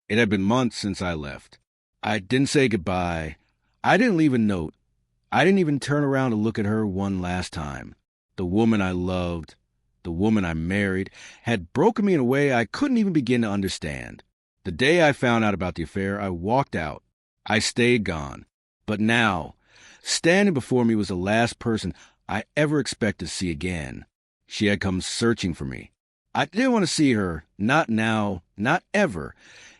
It had been months since I left. I didn't say goodbye. I didn't leave a note. I didn't even turn around to look at her one last time. The woman I loved, the woman I married, had broken me in a way I couldn't even begin to understand. The day I found out about the affair, I walked out. I stayed gone. But now, standing before me was the last person I ever expected to see again. She had come searching for me. I didn't want to see her, not now, not ever.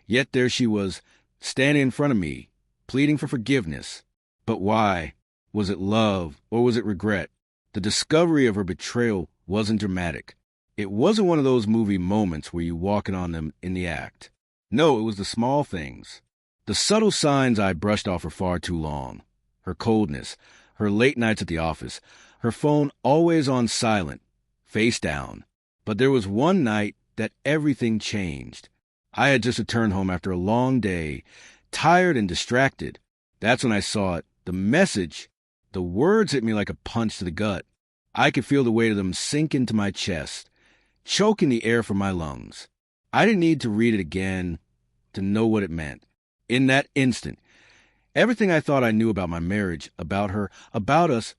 Yet there she was, standing in front of me, pleading for forgiveness. But why? Was it love, or was it regret? The discovery of her betrayal wasn't dramatic. It wasn't one of those movie moments where you're walking on them in the act. No, it was the small things. The subtle signs I brushed off for far too long. Her coldness, her late nights at the office, her phone always on silent, face down. But there was one night that everything changed. I had just returned home after a long day, tired and distracted. That's when I saw it. The message, the words hit me like a punch to the gut. I could feel the weight of them sink into my chest, choking the air from my lungs. I didn't need to read it again to know what it meant. In that instant, everything I thought I knew about my marriage, about her, about us,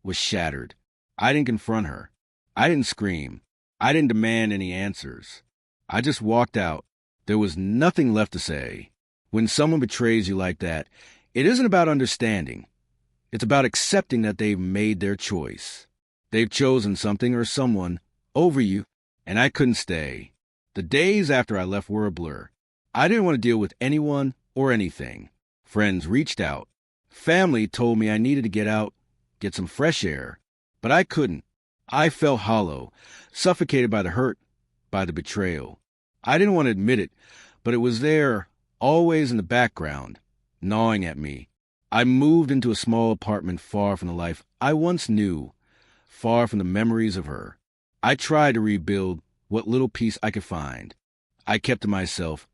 was shattered. I didn't confront her. I didn't scream. I didn't demand any answers. I just walked out. There was nothing left to say. When someone betrays you like that, it isn't about understanding. It's about accepting that they've made their choice. They've chosen something or someone over you, and I couldn't stay. The days after I left were a blur. I didn't want to deal with anyone or anything. Friends reached out. Family told me I needed to get out, get some fresh air. But I couldn't. I felt hollow, suffocated by the hurt, by the betrayal. I didn't want to admit it, but it was there, always in the background, gnawing at me. I moved into a small apartment far from the life I once knew, far from the memories of her. I tried to rebuild what little peace I could find. I kept to myself,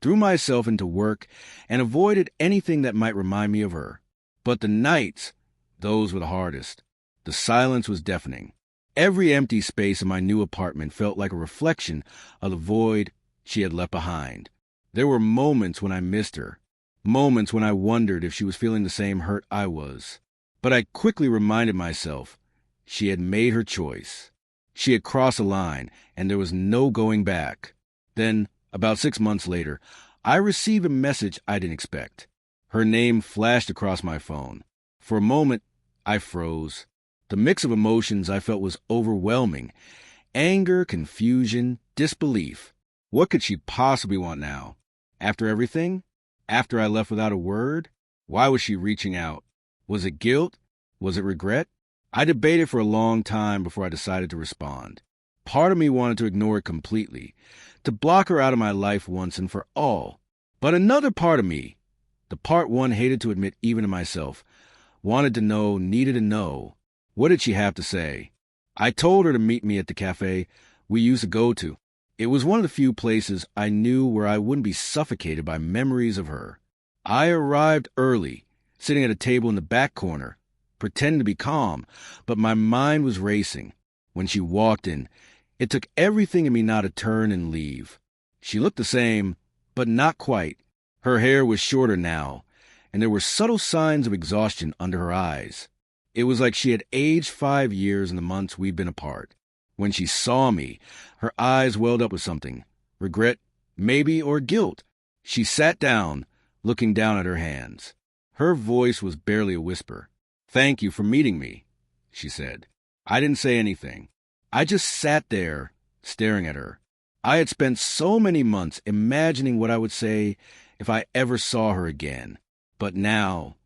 threw myself into work, and avoided anything that might remind me of her. But the nights, those were the hardest. The silence was deafening. Every empty space in my new apartment felt like a reflection of the void she had left behind. There were moments when I missed her, moments when I wondered if she was feeling the same hurt I was. But I quickly reminded myself she had made her choice. She had crossed a line, and there was no going back. Then, about 6 months later, I received a message I didn't expect. Her name flashed across my phone. For a moment, I froze. The mix of emotions I felt was overwhelming. Anger, confusion, disbelief. What could she possibly want now? After everything? After I left without a word? Why was she reaching out? Was it guilt? Was it regret? I debated for a long time before I decided to respond. Part of me wanted to ignore it completely, to block her out of my life once and for all. But another part of me, the part one hated to admit even to myself, wanted to know, needed to know. What did she have to say? I told her to meet me at the cafe we used to go to. It was one of the few places I knew where I wouldn't be suffocated by memories of her. I arrived early, sitting at a table in the back corner, pretending to be calm, but my mind was racing. When she walked in, it took everything in me not to turn and leave. She looked the same, but not quite. Her hair was shorter now, and there were subtle signs of exhaustion under her eyes. It was like she had aged 5 years in the months we'd been apart. When she saw me, her eyes welled up with something. Regret, maybe, or guilt. She sat down, looking down at her hands. Her voice was barely a whisper. "Thank you for meeting me," she said. I didn't say anything. I just sat there, staring at her. I had spent so many months imagining what I would say if I ever saw her again. But now,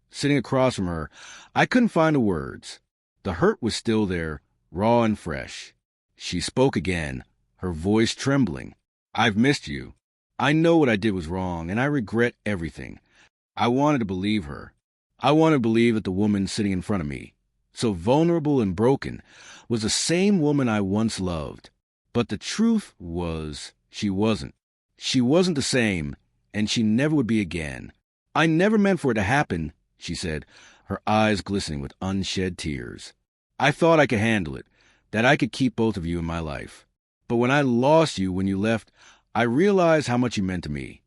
sitting across from her, I couldn't find the words. The hurt was still there, raw and fresh. She spoke again, her voice trembling. "I've missed you. I know what I did was wrong, and I regret everything." I wanted to believe her. I wanted to believe that the woman sitting in front of me, so vulnerable and broken, was the same woman I once loved. But the truth was, she wasn't. She wasn't the same, and she never would be again. "I never meant for it to happen," she said, her eyes glistening with unshed tears. "I thought I could handle it, that I could keep both of you in my life. But when I lost you when you left, I realized how much you meant to me.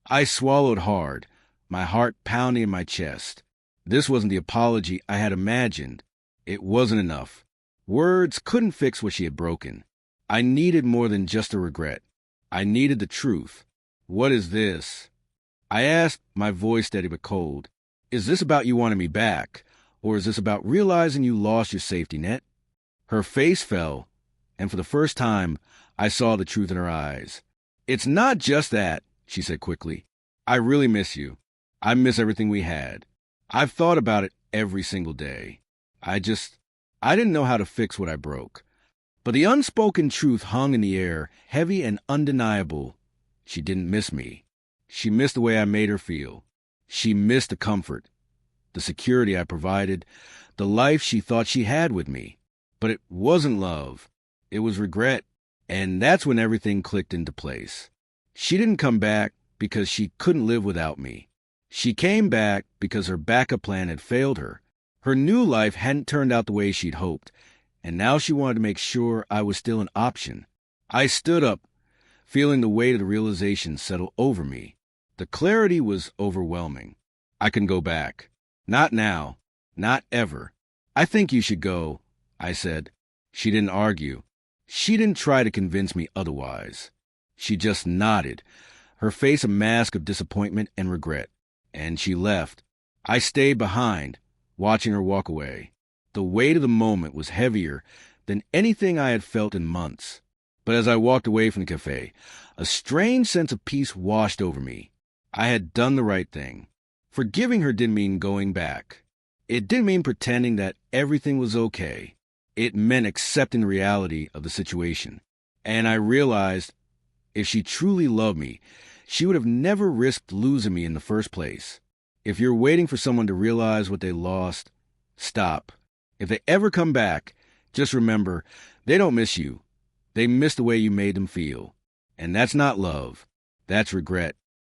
I swallowed hard, my heart pounding in my chest. This wasn't the apology I had imagined. It wasn't enough. Words couldn't fix what she had broken. I needed more than just a regret. I needed the truth. What is this? I asked, my voice steady but cold. Is this about you wanting me back? Or is this about realizing you lost your safety net? Her face fell, and for the first time, I saw the truth in her eyes. It's not just that, she said quickly. I really miss you. I miss everything we had. I've thought about it every single day. I didn't know how to fix what I broke. But the unspoken truth hung in the air, heavy and undeniable. She didn't miss me. She missed the way I made her feel. She missed the comfort, the security I provided, the life she thought she had with me. But it wasn't love. It was regret. And that's when everything clicked into place. She didn't come back because she couldn't live without me. She came back because her backup plan had failed her. Her new life hadn't turned out the way she'd hoped, and now she wanted to make sure I was still an option. I stood up, feeling the weight of the realization settle over me. The clarity was overwhelming. I can go back. Not now. Not ever. I think you should go, I said. She didn't argue. She didn't try to convince me otherwise. She just nodded, her face a mask of disappointment and regret. And she left. I stayed behind, watching her walk away. The weight of the moment was heavier than anything I had felt in months. But as I walked away from the cafe, a strange sense of peace washed over me. I had done the right thing. Forgiving her didn't mean going back. It didn't mean pretending that everything was okay. It meant accepting the reality of the situation. And I realized if she truly loved me, she would have never risked losing me in the first place. If you're waiting for someone to realize what they lost, stop. If they ever come back, just remember, they don't miss you. They miss the way you made them feel. And that's not love. That's regret.